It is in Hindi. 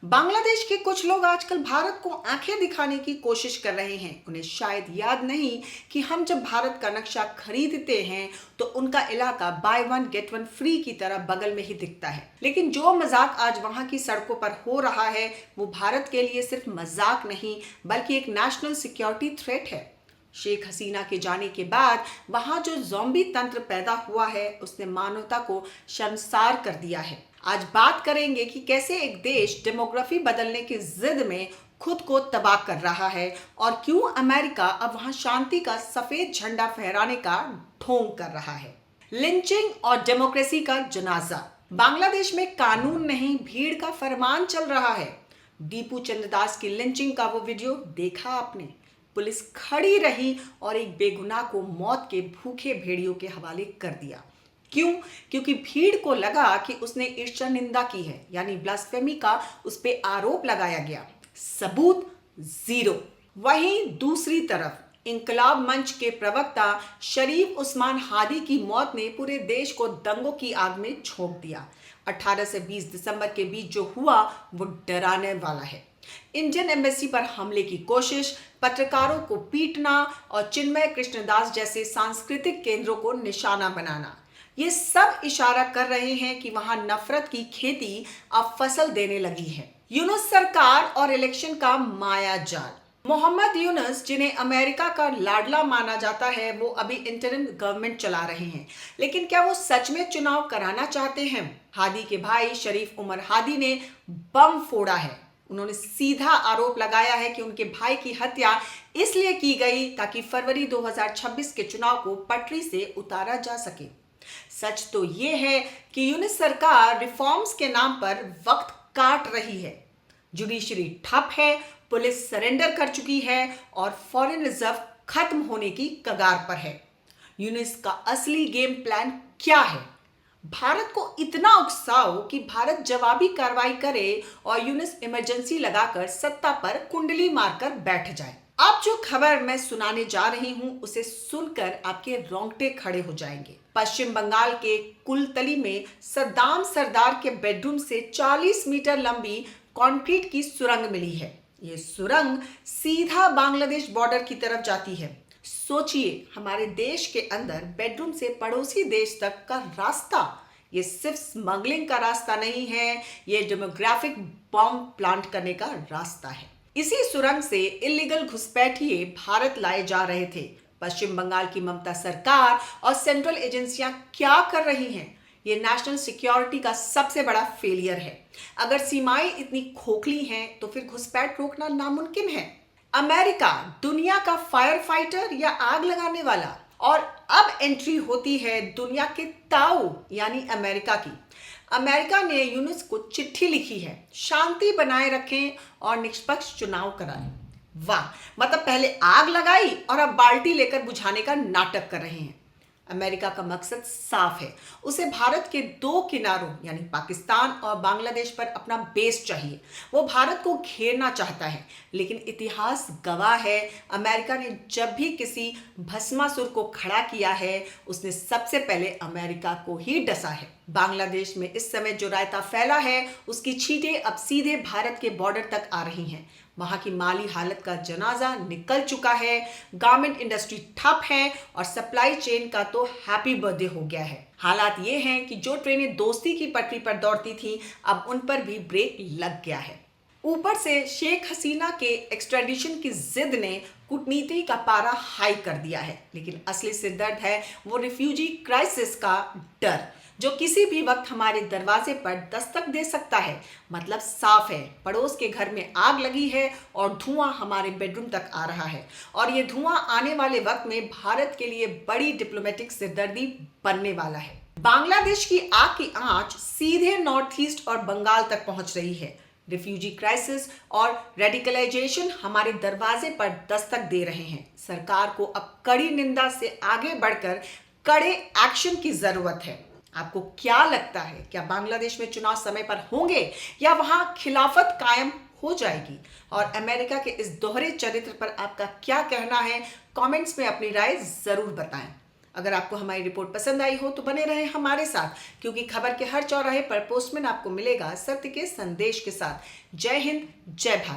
बांग्लादेश के कुछ लोग आजकल भारत को आंखें दिखाने की कोशिश कर रहे हैं। उन्हें शायद याद नहीं कि हम जब भारत का नक्शा खरीदते हैं तो उनका इलाका by one get one free की तरह बगल में ही दिखता है। लेकिन जो मजाक आज वहां की सड़कों पर हो रहा है वो भारत के लिए सिर्फ मजाक नहीं बल्कि एक नेशनल सिक्योरिटी थ्रेट है। शेख हसीना के जाने के बाद वहां जो ज़ॉम्बी तंत्र पैदा हुआ है उसने मानवता को शर्मसार कर दिया है। आज बात करेंगे कि कैसे एक देश डेमोग्राफी बदलने की जिद में खुद को तबाह कर रहा है और क्यों अमेरिका अब वहां शांति का सफेद झंडा फहराने का ढोंग कर रहा है। लिंचिंग और डेमोक्रेसी का जनाजा। बांग्लादेश में कानून नहीं भीड़ का फरमान चल रहा है। दीपू चंद्रदास की लिंचिंग का वो वीडियो देखा आपने? पुलिस खड़ी रही और एक बेगुनाह को मौत के भूखे भेड़ियों के हवाले कर दिया। क्यों? क्योंकि भीड़ को लगा कि उसने ईर्ष्या निंदा की है, यानी ब्लास्फेमी का उस पे आरोप लगाया गया। सबूत जीरो। वहीं दूसरी तरफ इंकलाब मंच के प्रवक्ता शरीफ उस्मान हादी की मौत ने पूरे देश को दंगों की आग में झोंक दिया। 18 से 20 दिसंबर के बीच जो हुआ वो डराने वाला है। इंडियन एम्बेसी पर हमले की कोशिश, पत्रकारों को पीटना और चिन्मय कृष्णदास जैसे सांस्कृतिक केंद्रों को निशाना बनाना, ये सब इशारा कर रहे हैं कि वहां नफरत की खेती अब फसल देने लगी है। यूनुस सरकार और इलेक्शन का माया जाल। मोहम्मद यूनुस, जिन्हें अमेरिका का लाडला माना जाता है, वो अभी इंटरिम गवर्नमेंट चला रहे हैं। लेकिन क्या वो सच में चुनाव कराना चाहते हैं? हादी के भाई शरीफ उमर हादी ने बम फोड़ा है। उन्होंने सीधा आरोप लगाया है कि उनके भाई की हत्या इसलिए की गई ताकि फरवरी 2026 के चुनाव को पटरी से उतारा जा सके। सच तो ये है कि यूनुस सरकार रिफॉर्म्स के नाम पर वक्त काट रही है। जुडिशरी ठप है, पुलिस सरेंडर कर चुकी है और फॉरेन रिजर्व खत्म होने की कगार पर है। यूनुस का असली गेम प्लान क्या है? भारत को इतना उकसाओ कि भारत जवाबी कार्रवाई करे और यूनुस इमरजेंसी लगाकर सत्ता पर कुंडली मारकर बैठ जाए। अब जो खबर मैं सुनाने जा रही हूं उसे सुनकर आपके रोंगटे खड़े हो जाएंगे। पश्चिम बंगाल के कुलतली में सद्दाम सरदार के बेडरूम से 40 मीटर लंबी कंक्रीट की सुरंग मिली है। ये सुरंग सीधा बांग्लादेश बॉर्डर की तरफ जाती है। सोचिए, हमारे देश के अंदर बेडरूम से पड़ोसी देश तक का रास्ता। ये सिर्फ स्मगलिंग का रास्ता नहीं है, ये डेमोग्राफिक बॉम्ब प्लांट करने का रास्ता है। इसी सुरंग से इलीगल घुसपैठिए भारत लाए जा रहे थे। पश्चिम बंगाल की ममता सरकार और सेंट्रल एजेंसियां क्या कर रही हैं? ये नेशनल सिक्योरिटी का सबसे बड़ा फेलियर है। अगर सीमाएं इतनी खोखली हैं तो फिर घुसपैठ रोकना नामुमकिन है। अमेरिका, दुनिया का फायर फाइटर या आग लगाने वाला, और अब एंट्री होती है दुनिया के ताऊ यानी अमेरिका की। अमेरिका ने यूनुस को चिट्ठी लिखी है, शांति बनाए रखें और निष्पक्ष चुनाव कराएं। वाह, मतलब पहले आग लगाई और अब बाल्टी लेकर बुझाने का नाटक कर रहे हैं। अमेरिका का मकसद साफ है, उसे भारत के दो किनारों यानी पाकिस्तान और बांग्लादेश पर अपना बेस चाहिए। वो भारत को घेरना चाहता है, लेकिन इतिहास गवाह है, अमेरिका ने जब भी किसी भस्मासुर को खड़ा किया है उसने सबसे पहले अमेरिका को ही डसा है। बांग्लादेश में इस समय जो रायता फैला है उसकी छींटें अब सीधे भारत के बॉर्डर तक आ रही हैं। वहां की माली हालत का जनाजा निकल चुका है, गारमेंट इंडस्ट्री ठप है और सप्लाई चेन का तो हैप्पी बर्थडे हो गया है। हालात ये हैं कि जो ट्रेनें दोस्ती की पटरी पर दौड़ती थी अब उन पर भी ब्रेक लग गया है। ऊपर से शेख हसीना के एक्स्ट्रेडिशन की जिद ने कूटनीति का पारा हाई कर दिया है। लेकिन असली सिरदर्द है वो रिफ्यूजी क्राइसिस का डर, जो किसी भी वक्त हमारे दरवाजे पर दस्तक दे सकता है। मतलब साफ है, पड़ोस के घर में आग लगी है और धुआं हमारे बेडरूम तक आ रहा है, और ये धुआं आने वाले वक्त में भारत के लिए बड़ी डिप्लोमेटिक सिरदर्दी बनने वाला है। बांग्लादेश की आग की आंच सीधे नॉर्थ ईस्ट और बंगाल तक पहुंच रही है। रिफ्यूजी क्राइसिस और रेडिकलाइजेशन हमारे दरवाजे पर दस्तक दे रहे हैं। सरकार को अब कड़ी निंदा से आगे बढ़कर कड़े एक्शन की जरूरत है। आपको क्या लगता है, क्या बांग्लादेश में चुनाव समय पर होंगे या वहां खिलाफत कायम हो जाएगी? और अमेरिका के इस दोहरे चरित्र पर आपका क्या कहना है? कमेंट्स में अपनी राय जरूर बताएं। अगर आपको हमारी रिपोर्ट पसंद आई हो तो बने रहें हमारे साथ, क्योंकि खबर के हर चौराहे पर पोस्टमैन आपको मिलेगा सत्य के संदेश के साथ। जय हिंद, जय भारत।